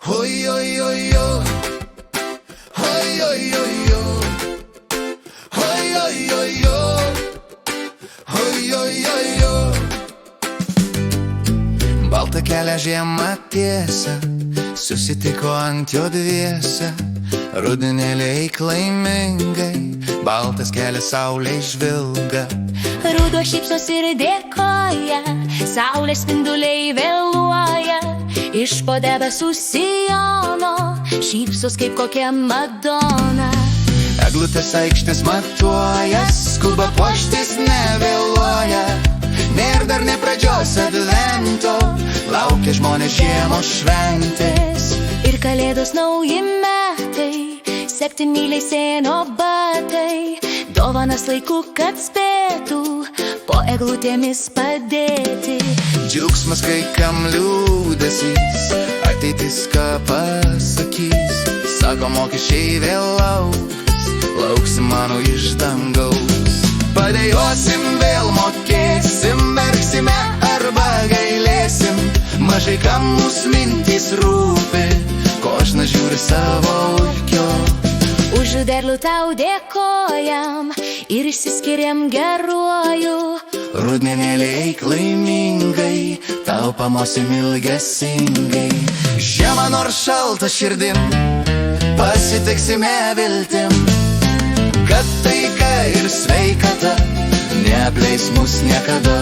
Oi, oi, oi, oi. Oi, oi, oi, oi. Oi, oi, oi, oi. Oi, oi, oi, oi. Baltą kelią žiemą tiesą, susitiko ant jo dviese. Rudenėliai laimingai, baltas kelias saulė žvilga. Ruduo šypsos ir dėkoja, saulės spinduliai vėluoja. Iš po debesų sijono šypsos kaip kokia Madona. Eglutės aikštės matuoja, skuba puoštis nevėluoja. Nėr dar ne pradžios advento, laukia žmonės žiemos šventės. Ir kalėdos nauji metai, 7 myliai seno batai. Dovanas laiku, kad spėtų po eglutėmis padėti. Džiaugsmas, kai kam liūdesys, ateitis ką pasakys. Sako, mokesčiai vėl lauksim mano iš dangaus. Padėjosim, vėl mokėsim, verksime arba gailėsim. Mažai kam mūsų mintys rūpi, kožna žiūri savo ūkio. Už derlių tau dėkojam ir išsiskiriam geruoju. Rudenėliai laimingai, tau pamosim ilgesingai. Žiemą nors šalta širdim, pasitiksime viltim, kad taika ir sveikata neapleis mus niekada.